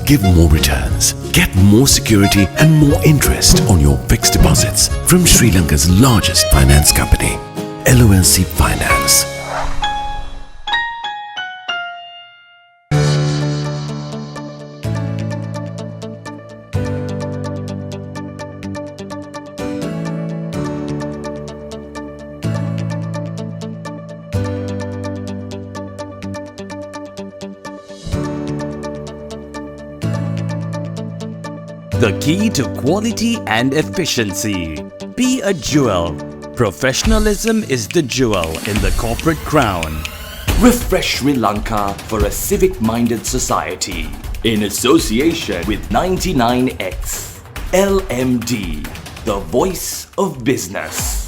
give more returns. Get more security and more interest on your fixed deposits from Sri Lanka's largest finance company, LMDtv Finance. The key to quality and efficiency. Be a jewel. Professionalism is the jewel in the corporate crown. Refresh Sri Lanka for a civic-minded society. In association with 99X. LMD, the voice of business.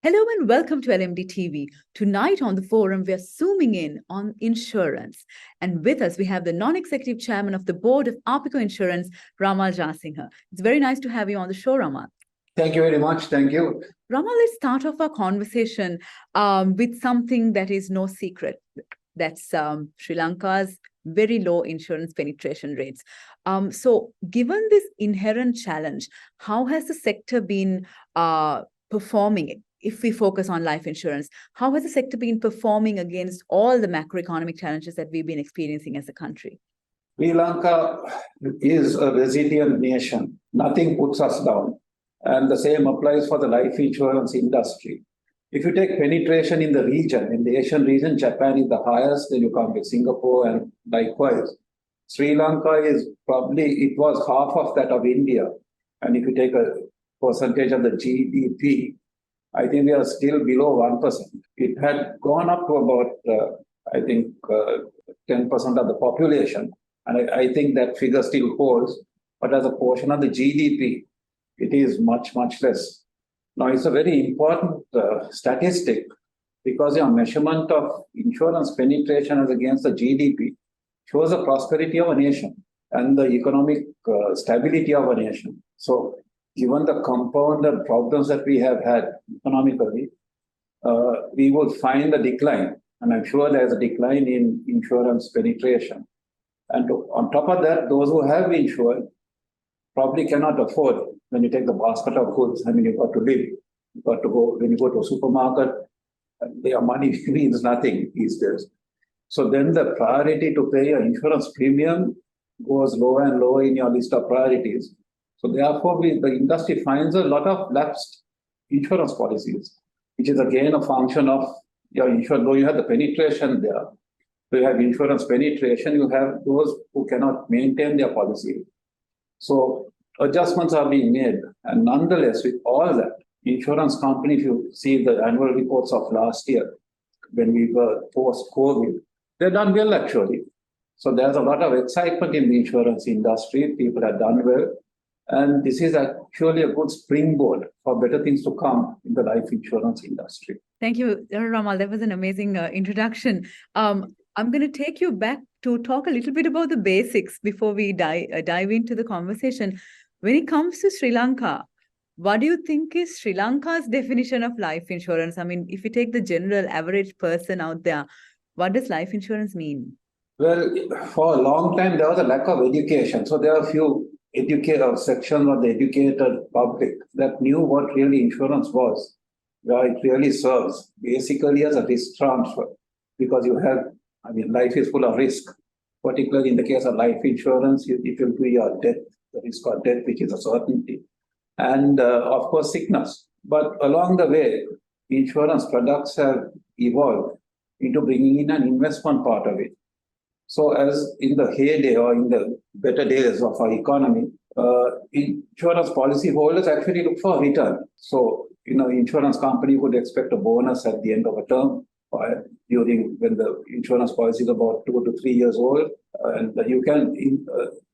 Hello and welcome to LMDtv. Tonight on the forum, we are zooming in on insurance. And with us, we have the non-executive chairman of the board of Arpico Insurance, Ramal Jasinghe. It's very nice to have you on the show, Ramal. Thank you very much. Thank you. Ramal, let's start off our conversation with something that is no secret. That's Sri Lanka's very low insurance penetration rates. So given this inherent challenge, how has the sector been performing? If we focus on life insurance, how has the sector been performing against all the macroeconomic challenges that we've been experiencing as a country? Sri Lanka is a resilient nation. Nothing puts us down. And the same applies for the life insurance industry. If you take penetration in the region, in the Asian region, Japan is the highest, then you come with Singapore and likewise. Sri Lanka is probably, it was half of that of India. And if you take a percentage of the GDP, I think we are still below 1%. It had gone up to about, 10% of the population. And I think that figure still holds. But as a portion of the GDP, it is much, much less. Now, it's a very important statistic because your measurement of insurance penetration as against the GDP shows the prosperity of a nation and the economic stability of a nation. So, given the compounded problems that we have had economically, we would find a decline. And I'm sure there's a decline in insurance penetration. And on top of that, those who have insured probably cannot afford, when you take the basket of goods, I mean, you've got to live. You've got to go, when you go to a supermarket, their money means nothing these days. So then the priority to pay your insurance premium goes lower and lower in your list of priorities. So therefore, the industry finds a lot of lapsed insurance policies, which is again a function of your insurance. Though you have the penetration there, so you have insurance penetration, you have those who cannot maintain their policy. So adjustments are being made. And nonetheless, with all that, insurance company, if you see the annual reports of last year, when we were post-COVID, they've done well actually. So there's a lot of excitement in the insurance industry. People have done well. And this is actually a good springboard for better things to come in the life insurance industry. Thank you, Ramal. That was an amazing introduction. I'm going to take you back to talk a little bit about the basics before we dive into the conversation. When it comes to Sri Lanka, what do you think is Sri Lanka's definition of life insurance? I mean, if you take the general average person out there, what does life insurance mean? Well, for a long time, there was a lack of education. So there are a few sections of the educated public that knew what really insurance was, where it really serves basically as a risk transfer, because you have, I mean, life is full of risk, particularly in the case of life insurance, it will be your death, the risk of death, which is a certainty, and of course, sickness. But along the way, insurance products have evolved into bringing in an investment part of it. So as in the heyday or in the better days of our economy, insurance policy holders actually look for a return. So, insurance company would expect a bonus at the end of a term or during when the insurance policy is about 2 to 3 years old, and you can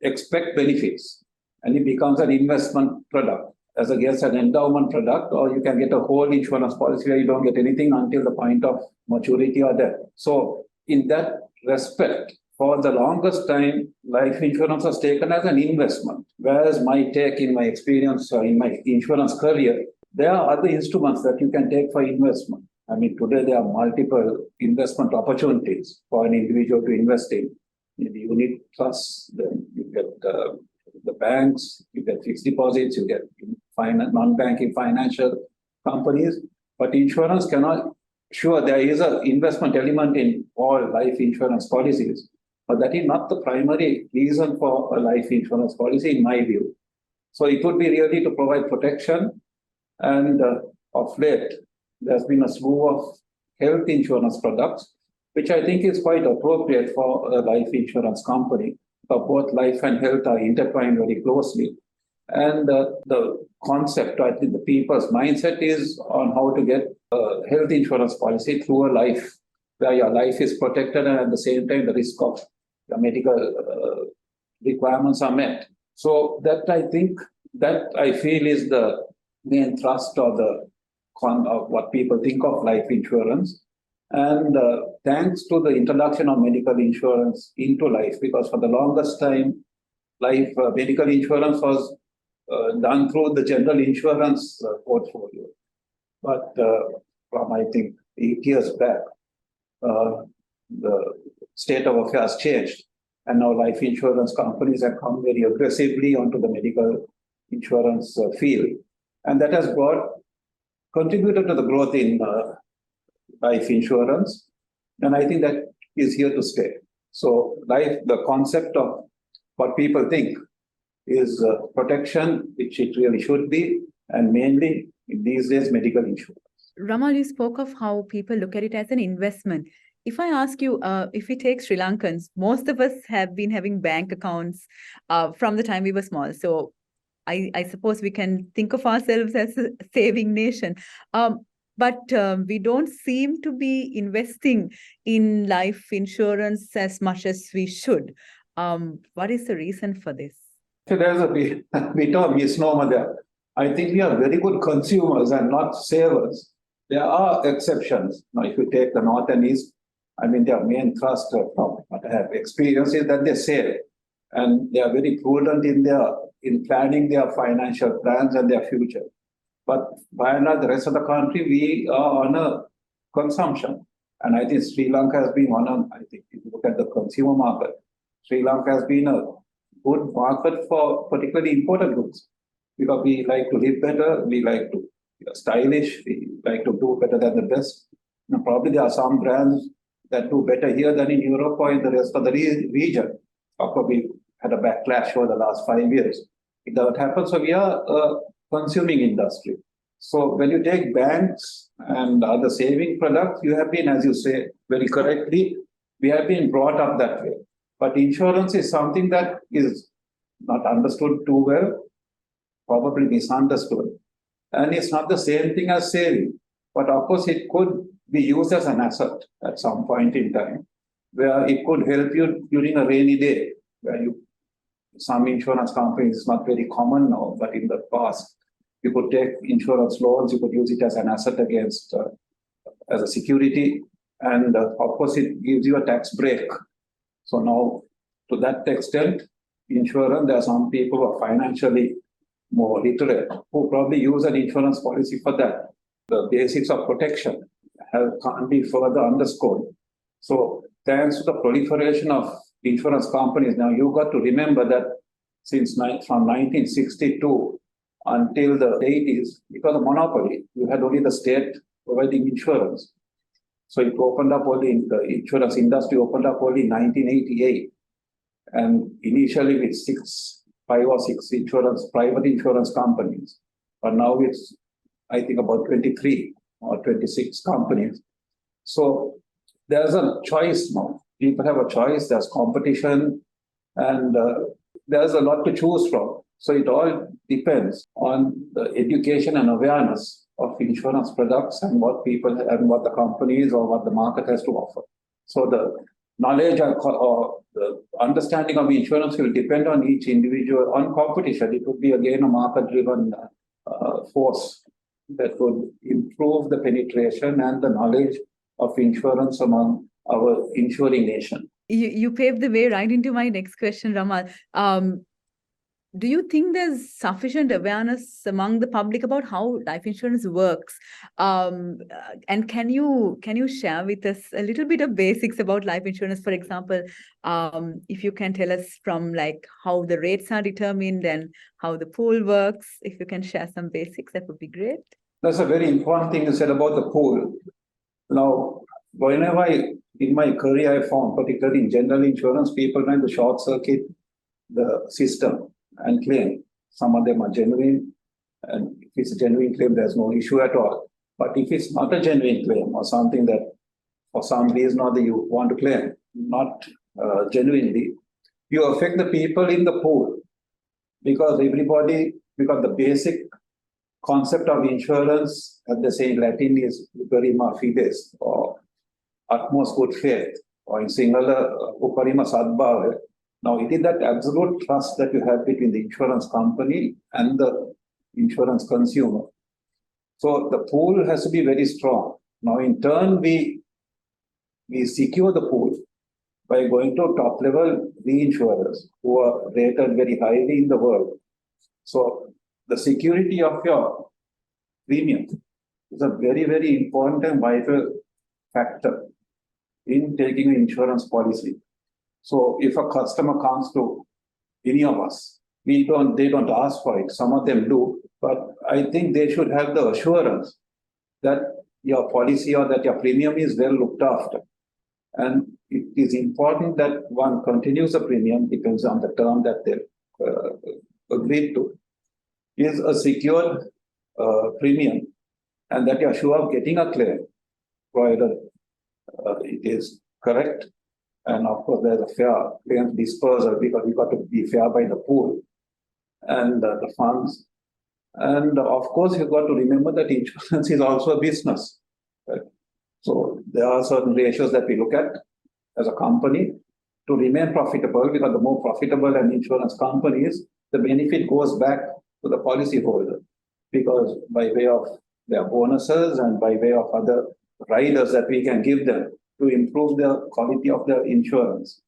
expect benefits, and it becomes an investment product as against an endowment product, or you can get a whole insurance policy where you don't get anything until the point of maturity or death. So in that respect, for the longest time, life insurance was taken as an investment. Whereas my take in my experience in my insurance career, there are other instruments that you can take for investment. I mean, today there are multiple investment opportunities for an individual to invest in. The unit trusts, then you get the banks, you get fixed deposits, you get non-banking financial companies. But insurance cannot, sure, there is an investment element in all life insurance policies, but that is not the primary reason for a life insurance policy, in my view. So it would be really to provide protection. And of late, there's been a slew of health insurance products, which I think is quite appropriate for a life insurance company. But both life and health are intertwined very closely. And the concept, I think the people's mindset is on how to get a health insurance policy through a life, where your life is protected and at the same time the risk of the medical requirements are met. So that I feel is the main thrust or the of what people think of life insurance. And thanks to the introduction of medical insurance into life, because for the longest time, medical insurance was done through the general insurance portfolio. But from, I think, 8 years back, the state of affairs changed. And now life insurance companies have come very aggressively onto the medical insurance field. And that has contributed to the growth in life insurance. And I think that is here to stay. So the concept of what people think is protection, which it really should be, and mainly these days, medical insurance. Ramal, you spoke of how people look at it as an investment. If I ask you, if we take Sri Lankans, most of us have been having bank accounts from the time we were small. So I suppose we can think of ourselves as a saving nation. But we don't seem to be investing in life insurance as much as we should. What is the reason for this? So there's a bit of misnomer there. I think we are very good consumers and not savers. There are exceptions. Now, if you take the North and East, I mean, their main thrust from what I have experienced is that they save. And they are very prudent in planning their financial plans and their future. But by and large, the rest of the country, we are on a consumption. And I think Sri Lanka has been I think if you look at the consumer market, Sri Lanka has been a good market for particularly imported goods. Because we like to live better, we like to be stylish, we like to do better than the best. Now, probably there are some brands that do better here than in Europe or in the rest of the region. Of course, we had a backlash over the last 5 years. It doesn't happen. So we are a consuming industry. So when you take banks and other saving products, you have been, as you say very correctly, we have been brought up that way. But insurance is something that is not understood too well, probably misunderstood. And it's not the same thing as saving. But of course, it could be used as an asset at some point in time, where it could help you during a rainy day, where some insurance companies, it's not very common now, but in the past, you could take insurance loans, you could use it as an asset against, as a security. And of course, it gives you a tax break. So now, to that extent, insurance, there are some people who are financially more literate who probably use an insurance policy for that. The basics of protection can't be further underscored. So thanks to the proliferation of insurance companies, now you've got to remember that from 1962 until the 80s, because of monopoly, you had only the state providing insurance. So it opened up only, the insurance industry opened up only in 1988. And initially with 5 or 6 private insurance companies. But now it's, I think, about 23 or 26 companies. So there's a choice now. People have a choice, there's competition, and there's a lot to choose from. So it all depends on the education and awareness of insurance products and what the companies or what the market has to offer. So the knowledge or the understanding of insurance will depend on each individual, on competition. It would be again a market-driven force that would improve the penetration and the knowledge of insurance among our insuring nation. You paved the way right into my next question, Ramal. Do you think there's sufficient awareness among the public about how life insurance works? And can you share with us a little bit of basics about life insurance? For example, if you can tell us from like how the rates are determined and how the pool works, if you can share some basics, that would be great. That's a very important thing you said about the pool. Now, whenever in my career I found, particularly in general insurance, people trying to short circuit the system and claim. Some of them are genuine, and if it's a genuine claim, there's no issue at all. But if it's not a genuine claim or something that for some reason or other you want to claim, not genuinely, you affect the people in the pool because the basic concept of insurance, as they say in Latin, is uparima fides, or utmost good faith, or in Sinhala, uparima sadbhava. Now, it is that absolute trust that you have between the insurance company and the insurance consumer. So the pool has to be very strong. Now, in turn, we secure the pool by going to top-level reinsurers who are rated very highly in the world. So the security of your premium is a very, very important and vital factor in taking an insurance policy. So if a customer comes to any of us, they don't ask for it. Some of them do, but I think they should have the assurance that your policy or that your premium is well looked after. And it is important that one continues the premium, depends on the term that they agreed to, is a secured premium, and that you're sure of getting a claim, provided it is correct. And of course, there's a fair claims dispersal because you've got to be fair by the pool and the funds. And of course, you've got to remember that insurance is also a business. Right? So there are certain ratios that we look at as a company to remain profitable, because the more profitable an insurance company is, the benefit goes back to the policyholder, because by way of their bonuses and by way of other riders that we can give them to improve the quality of the insurance.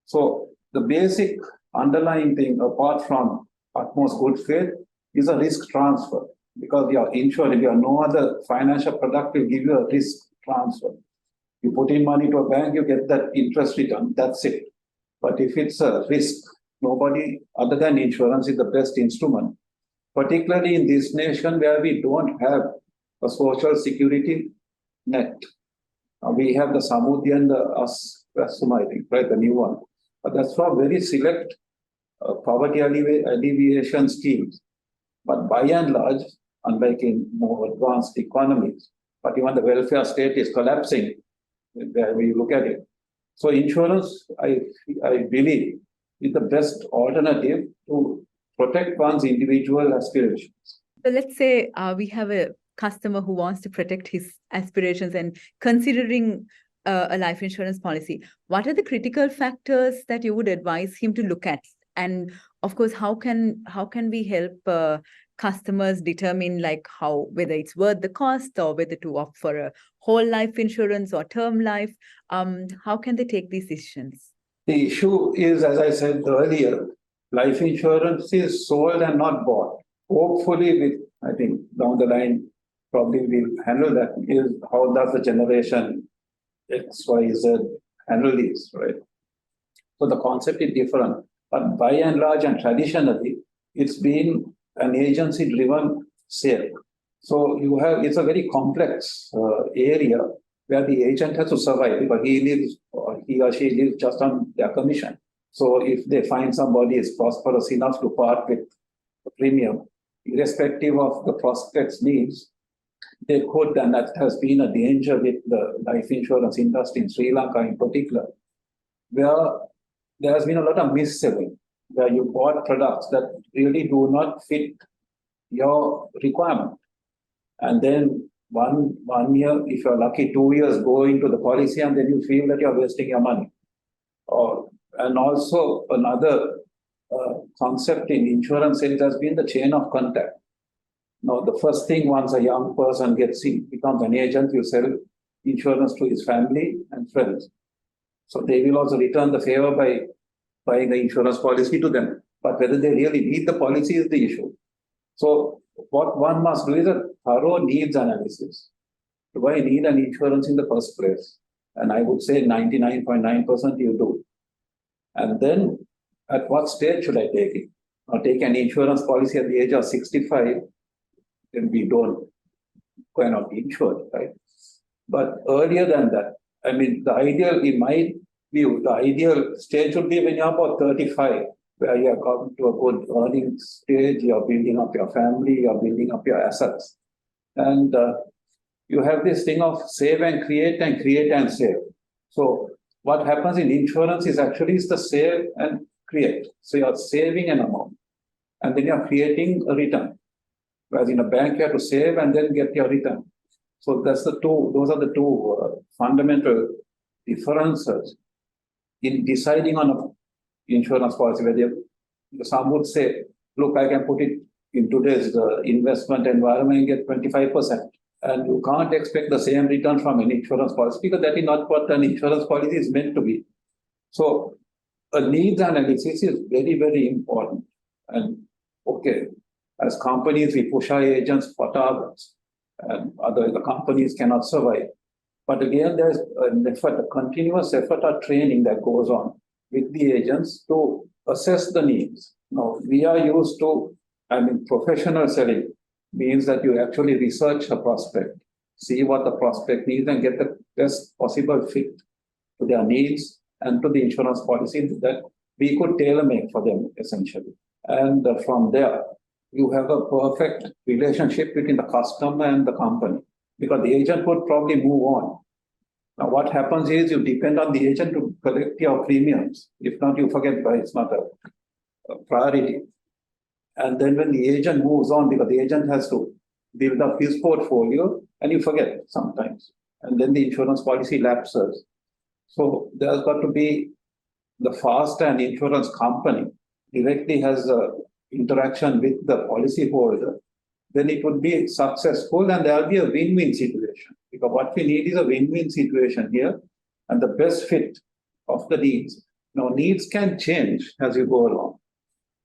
So the basic underlying thing, apart from utmost good faith, is a risk transfer, because you are insured. You have no other financial product will give you a risk transfer. You put in money to a bank, you get that interest return, that's it. But if it's a risk, nobody other than insurance is the best instrument, particularly in this nation where we don't have a social security net. We have the Samudhi and the Asuma, I think, right, the new one. But that's for very select poverty alleviation schemes. But by and large, unlike in more advanced economies, but even the welfare state is collapsing where you look at it. So insurance, I believe, is the best alternative to protect one's individual aspirations. So let's say we have a customer who wants to protect his aspirations and considering a life insurance policy. What are the critical factors that you would advise him to look at? And of course, how can we help customers determine whether it's worth the cost or whether to opt for a whole life insurance or term life? How can they take these decisions? The issue is, as I said earlier, life insurance is sold and not bought. Hopefully, I think down the line, probably we'll handle that, is how does the generation X, Y, Z handle these, right? So the concept is different, but by and large and traditionally, it's been an agency-driven sale. So it's a very complex area where the agent has to survive because he or she lives just on their commission. So if they find somebody is prosperous enough to part with the premium, irrespective of the prospect's needs, they could, and that has been a danger with the life insurance industry in Sri Lanka in particular, where there has been a lot of mis-selling, where you bought products that really do not fit your requirement. And then one year, if you're lucky, 2 years go into the policy and then you feel that you're wasting your money. And also another concept in insurance sales has been the chain of contact. Now, the first thing once a young person becomes an agent, you sell insurance to his family and friends. So they will also return the favor by buying the insurance policy to them. But whether they really need the policy is the issue. So what one must do is a thorough needs analysis. Do I need an insurance in the first place? And I would say 99.9% you do. And then at what stage should I take it? Or take an insurance policy at the age of 65, then we cannot be insured, right? But earlier than that, I mean, the ideal, in my view, the ideal stage would be when you're about 35, where you have come to a good earning stage, you're building up your family, you're building up your assets. And you have this thing of save and create and save. So what happens in insurance is actually the save and create. So you're saving an amount and then you're creating a return. Whereas in a bank, you have to save and then get your return. So those are the two fundamental differences in deciding on an insurance policy. Where some would say, look, I can put it in today's investment environment and get 25%. And you can't expect the same return from an insurance policy because that is not what an insurance policy is meant to be. So a needs analysis is very, very important. And okay, as companies, we push our agents for targets, and other the companies cannot survive. But again, there's an effort, a continuous effort of training that goes on with the agents to assess the needs. Now, we are used to, professional selling means that you actually research a prospect, see what the prospect needs and get the best possible fit to their needs and to the insurance policy that we could tailor-make for them, essentially. And from there, you have a perfect relationship between the customer and the company because the agent would probably move on. Now, what happens is you depend on the agent to collect your premiums. If not, you forget, but it's not a priority. And then when the agent moves on, because the agent has to build up his portfolio, and you forget sometimes. And then the insurance policy lapses. So there's got to be the fast and insurance company directly has a interaction with the policyholder, then it would be successful and there will be a win-win situation. Because what we need is a win-win situation here and the best fit of the needs. Now, needs can change as you go along.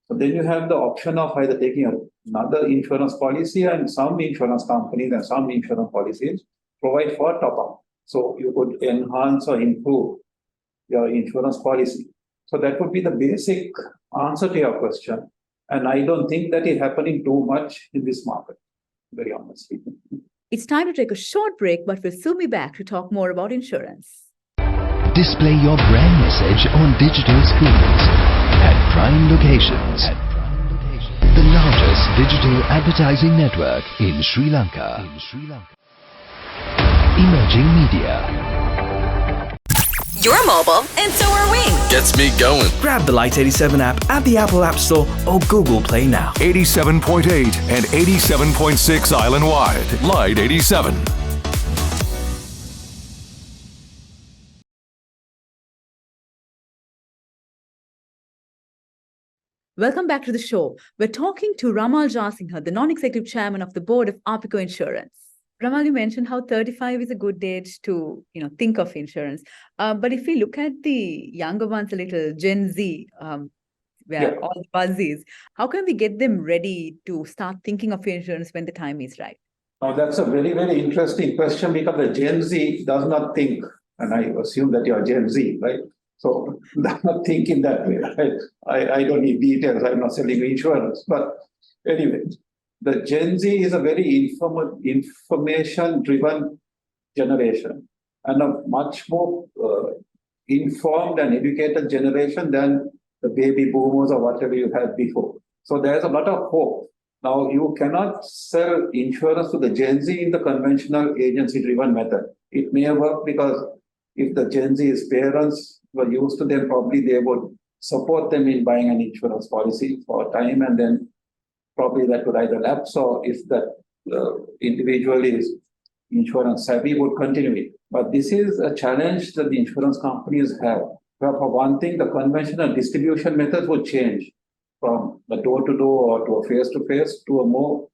So then you have the option of either taking another insurance policy, and some insurance companies and some insurance policies provide for top-up. So you could enhance or improve your insurance policy. So that would be the basic answer to your question. And I don't think that is happening too much in this market, very honestly. It's time to take a short break, but we'll soon be back to talk more about insurance. Display your brand message on digital screens at prime locations. The largest digital advertising network in Sri Lanka. Emerging media. You're mobile, and so are we. Gets me going. Grab the Lite 87 app at the Apple App Store or Google Play now. 87.8 and 87.6 island-wide. Lite 87. Welcome back to the show. We're talking to Ramal Jasinghe, the non-executive chairman of the board of Arpico Insurance. Ramal, you mentioned how 35 is a good age to, think of insurance. But if we look at the younger ones, a little Gen Z, where all the buzzies, how can we get them ready to start thinking of insurance when the time is right? Now, that's a very, very interesting question because the Gen Z does not think, and I assume that you're Gen Z, right? So does not think in that way, right? I don't need details. I'm not selling insurance. But anyway, the Gen Z is a very information-driven generation and a much more informed and educated generation than the baby boomers or whatever you had before. So there's a lot of hope. Now, you cannot sell insurance to the Gen Z in the conventional agency-driven method. It may work because if the Gen Z's parents were used to them, probably they would support them in buying an insurance policy for a time, and then probably that would either lapse, or if that individual is insurance savvy, would continue it. But this is a challenge that the insurance companies have. For one thing, the conventional distribution methods would change from the door-to-door or to a face-to-face to a more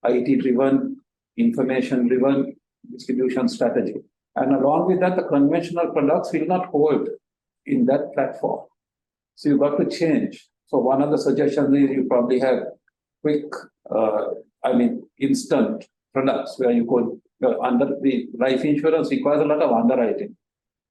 IT-driven, information-driven distribution strategy. And along with that, the conventional products will not hold in that platform. So you've got to change. So one of the suggestions is you probably have quick, instant products where you could, under the life insurance requires a lot of underwriting,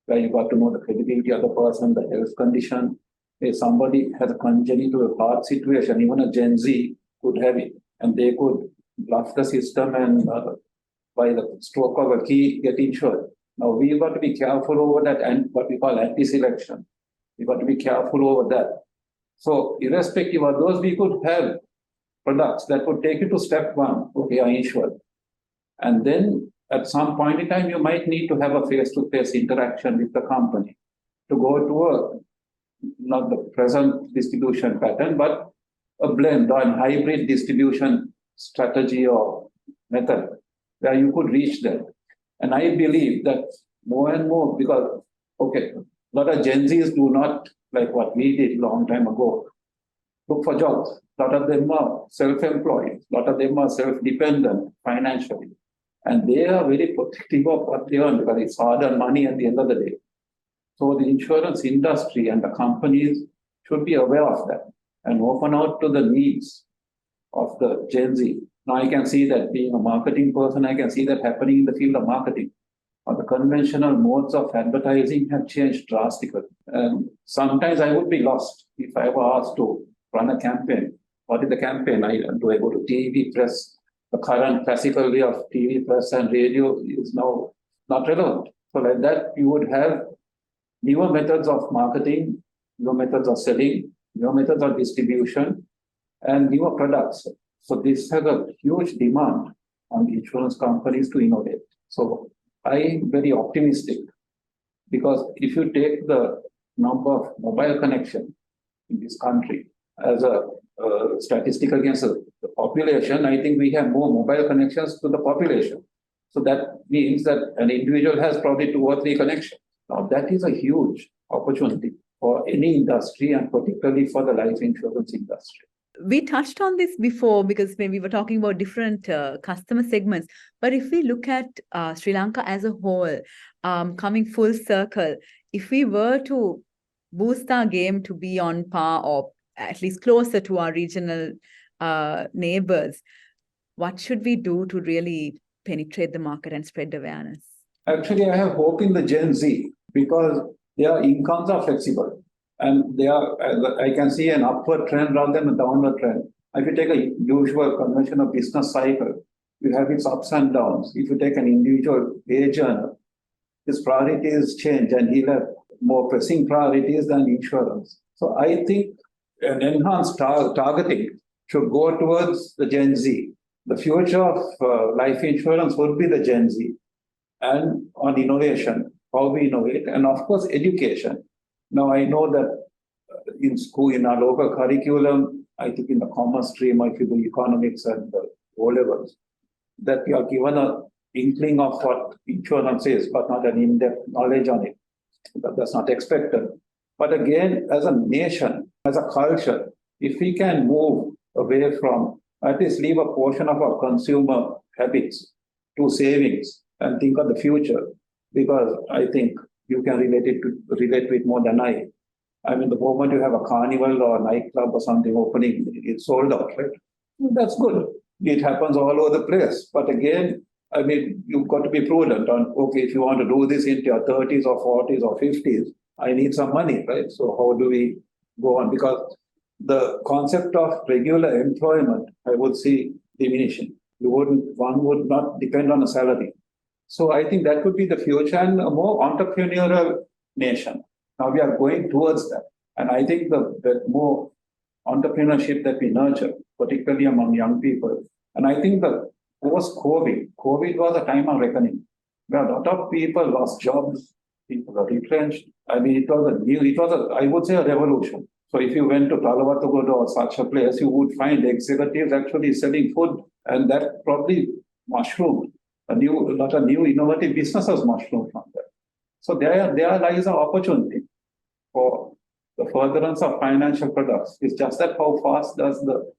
where you got to know the credibility of the person, the health condition. If somebody has a congenital heart situation, even a Gen Z could have it, and they could bluff the system and by the stroke of a key get insured. Now we've got to be careful over that, and what we call anti-selection. We've got to be careful over that. So irrespective of those, we could have products that would take you to step one, okay, are insured. And then at some point in time, you might need to have a face-to-face interaction with the company to go to a, not the present distribution pattern, but a blend or a hybrid distribution strategy or method where you could reach them. And I believe that more and more, because, okay, a lot of Gen Zs do not, like what we did long time ago, look for jobs. A lot of them are self-employed. A lot of them are self-dependent financially. And they are very protective of what they earn because it's hard-earned money at the end of the day. So the insurance industry and the companies should be aware of that and open out to the needs of the Gen Z. Now I can see that being a marketing person, I can see that happening in the field of marketing. The conventional modes of advertising have changed drastically. And sometimes I would be lost if I were asked to run a campaign. What is the campaign? Do I go to TV, press? The current classical way of TV, press and radio is now not relevant. So like that, you would have newer methods of marketing, newer methods of selling, newer methods of distribution, and newer products. So this has a huge demand on insurance companies to innovate. So I'm very optimistic because if you take the number of mobile connections in this country as a statistic against the population, I think we have more mobile connections to the population. So that means that an individual has probably 2 or 3 connections. Now that is a huge opportunity for any industry and particularly for the life insurance industry. We touched on this before because maybe we were talking about different customer segments. But if we look at Sri Lanka as a whole, coming full circle, if we were to boost our game to be on par or at least closer to our regional neighbors, what should we do to really penetrate the market and spread awareness? Actually, I have hope in the Gen Z because their incomes are flexible and they are, I can see an upward trend rather than a downward trend. If you take a usual conventional business cycle, you have its ups and downs. If you take an individual wage earner, his priorities change and he'll have more pressing priorities than insurance. So I think an enhanced targeting should go towards the Gen Z. The future of life insurance would be the Gen Z and on innovation, how we innovate, and of course, education. Now, I know that in school, in our local curriculum, I think in the commerce stream, if you do economics and the O-levels, that we are given an inkling of what insurance is, but not an in-depth knowledge on it. That's not expected. But again, as a nation, as a culture, if we can move away from, at least leave a portion of our consumer habits to savings and think of the future, because I think you can relate to it more than I. I mean, the moment you have a carnival or a nightclub or something opening, it's sold out, right? That's good. It happens all over the place. But again, I mean, you've got to be prudent on, okay, if you want to do this into your 30s or 40s or 50s, I need some money, right? So how do we go on? Because the concept of regular employment, I would see diminishing. One would not depend on a salary. So I think that could be the future and a more entrepreneurial nation. Now we are going towards that. And I think the more entrepreneurship that we nurture, particularly among young people. And I think the post-COVID was a time of reckoning, where a lot of people lost jobs, people got retrenched. I mean, I would say a revolution. So if you went to Talawattugoda or such a place, you would find executives actually selling food, and that probably mushroomed. A lot of new innovative businesses mushroomed from that. So there lies an opportunity for the furtherance of financial products. It's just that how fast does the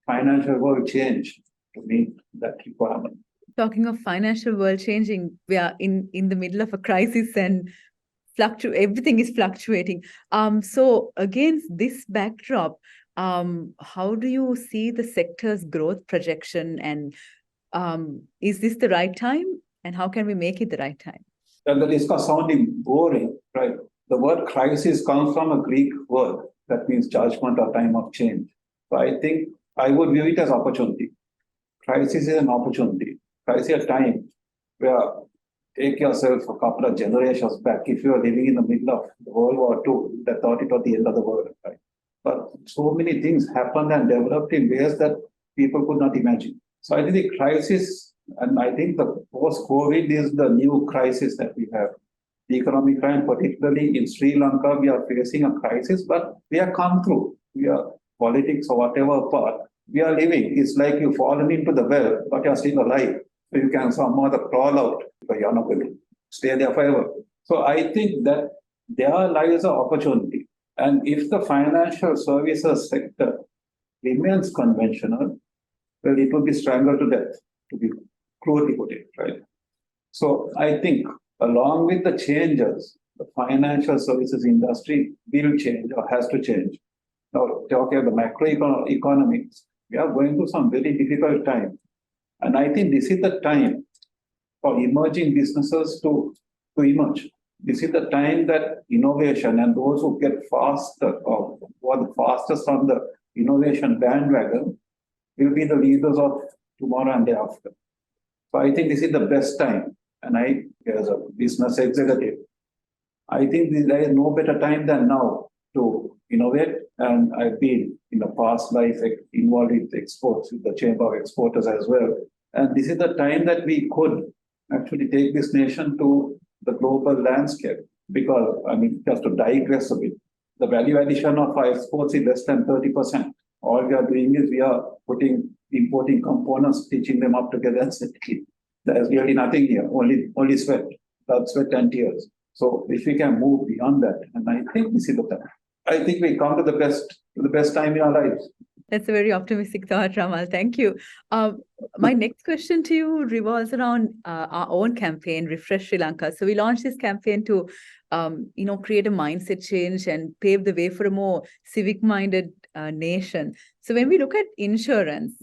financial world change to meet that requirement? Talking of financial world changing, we are in the middle of a crisis, and everything is fluctuating. So against this backdrop, how do you see the sector's growth projection, and is this the right time, and how can we make it the right time? At the risk of sounding boring, right? The word crisis comes from a Greek word that means judgment or time of change. So I think I would view it as opportunity. Crisis is an opportunity. Crisis is a time where, take yourself a couple of generations back, if you were living in the middle of World War II, they thought it was the end of the world, right? But so many things happened and developed in ways that people could not imagine. So I think the crisis, and I think the post-COVID is the new crisis that we have. The economic crime, particularly in Sri Lanka, we are facing a crisis, but we have come through. We are politics or whatever part, we are living. It's like you've fallen into the well, but you're still alive. So you can somehow crawl out, but you're not going to stay there forever. So I think that there lies an opportunity. And if the financial services sector remains conventional, well, it will be strangled to death, to be crudely put it, right? So I think along with the changes, the financial services industry will change or has to change. Now, talking about the macroeconomics, we are going through some very difficult time. And I think this is the time for emerging businesses to emerge. This is the time that innovation and those who get faster or who are the fastest on the innovation bandwagon will be the leaders of tomorrow and day after. So I think this is the best time. And I, as a business executive, I think there is no better time than now to innovate. And I've been in a past life involved with exports, with the Chamber of Exporters as well. And this is the time that we could actually take this nation to the global landscape. Because, I mean, just to digress a bit, the value addition of our exports is less than 30%. All we are doing is we are importing components, stitching them up together and settling. There's really nothing here, only sweat, blood, sweat and tears. So if we can move beyond that, and I think this is the time. I think we come to the best time in our lives. That's a very optimistic thought, Ramal. Thank you. My next question to you revolves around our own campaign, Refresh Sri Lanka. So we launched this campaign to, create a mindset change and pave the way for a more civic-minded nation. So when we look at insurance,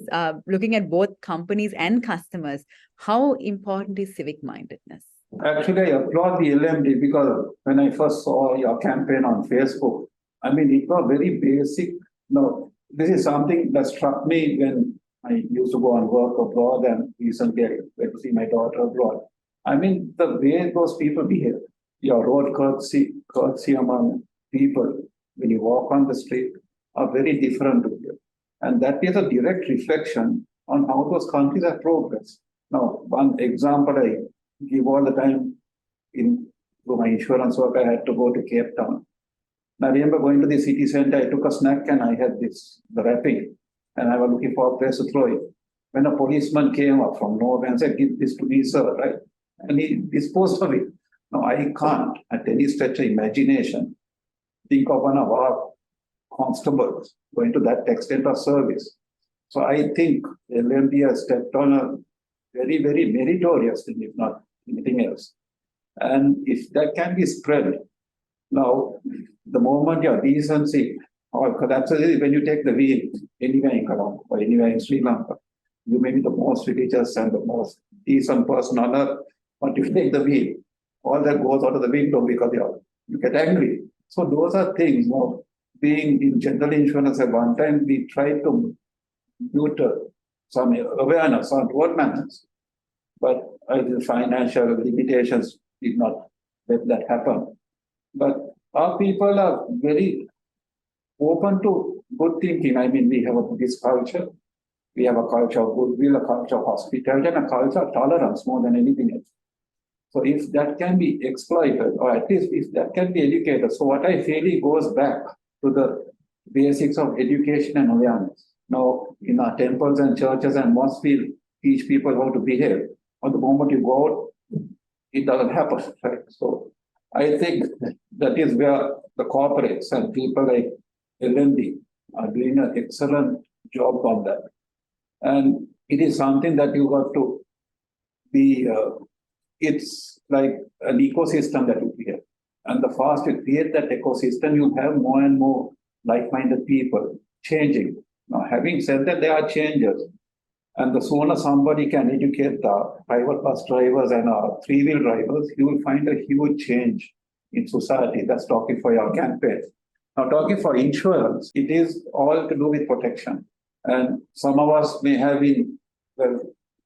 looking at both companies and customers, how important is civic-mindedness? Actually, I applaud the LMD because when I first saw your campaign on Facebook, I mean, it was very basic. No, this is something that struck me when I used to go and work abroad, and recently I went to see my daughter abroad. I mean, the way those people behave, your road courtesy among people when you walk on the street are very different to you. And that is a direct reflection on how those countries have progressed. Now, one example I give all the time through my insurance work, I had to go to Cape Town. I remember going to the city center, I took a snack and I had the wrapping, and I was looking for a place to throw it. When a policeman came up from nowhere and said, "Give this to me, sir," right? And he disposed of it. Now, I can't, at any stretch of imagination, think of one of our constables going to that extent of service. So I think LMD has stepped on a very, very meritorious thing, if not anything else. And if that can be spread, now, the moment your decency or collapses, when you take the wheel anywhere in Colombo or anywhere in Sri Lanka, you may be the most religious and the most decent person on earth, but you take the wheel, all that goes out of the window because you get angry. So those are things. Being in general insurance at one time, we tried to neuter some awareness on road manners, but the financial limitations did not let that happen. But our people are very open to good thinking. I mean, we have a Buddhist culture, we have a culture of goodwill, a culture of hospitality, and a culture of tolerance more than anything else. So if that can be exploited, or at least if that can be educated, so what I feel it goes back to the basics of education and awareness. Now, in our temples and churches and mosques, we teach people how to behave. At the moment you go out, it doesn't happen, right? So I think that is where the corporates and people like LMD are doing an excellent job on that. And it is something that you got to be, it's like an ecosystem that you create. And the fast you create that ecosystem, you have more and more like-minded people changing. Now, having said that, there are changes. And the sooner somebody can educate the private bus drivers and our three-wheel drivers, you will find a huge change in society. That's talking for your campaign. Now, talking for insurance, it is all to do with protection. And some of us may have been, well,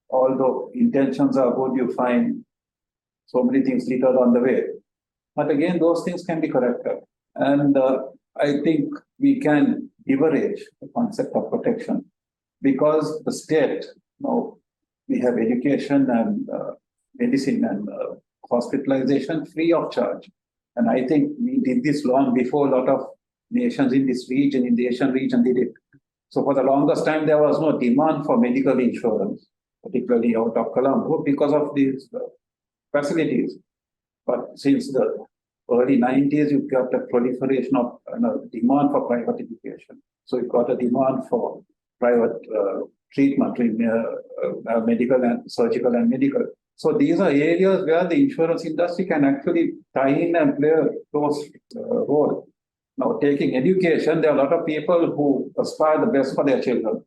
although intentions are good, you find so many things littered on the way. But again, those things can be corrected. And I think we can leverage the concept of protection because the state, we have education and medicine and hospitalization free of charge. And I think we did this long before a lot of nations in this region, in the Asian region, did it. So for the longest time, there was no demand for medical insurance, particularly out of Colombo, because of these facilities. But since the early 90s, you've got a proliferation of demand for private education. So you've got a demand for private treatment, medical and surgical and medical. So these are areas where the insurance industry can actually tie in and play a close role. Now, taking education, there are a lot of people who aspire the best for their children,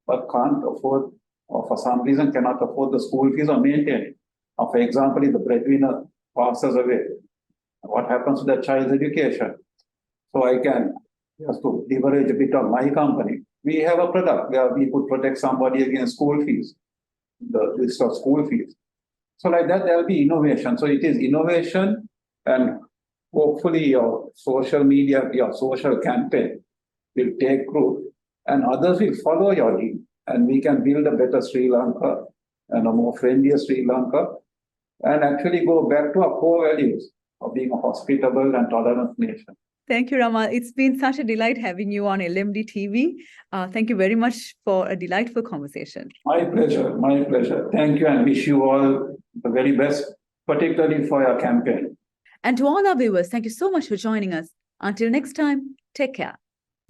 but can't afford, or for some reason cannot afford the school fees or maintain it. Now, for example, if the breadwinner passes away, what happens to that child's education? So I can, just to leverage a bit of my company, we have a product where we could protect somebody against school fees, the list of school fees. So like that, there will be innovation. So it is innovation, and hopefully your social media, your social campaign will take root and others will follow your lead. And we can build a better Sri Lanka and a more friendlier Sri Lanka and actually go back to our core values of being a hospitable and tolerant nation. Thank you, Ramal. It's been such a delight having you on LMDtv. Thank you very much for a delightful conversation. My pleasure. My pleasure. Thank you and wish you all the very best, particularly for your campaign. And to all our viewers, thank you so much for joining us. Until next time, take care.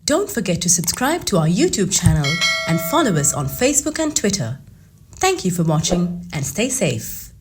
Don't forget to subscribe to our YouTube channel and follow us on Facebook and Twitter. Thank you for watching and stay safe.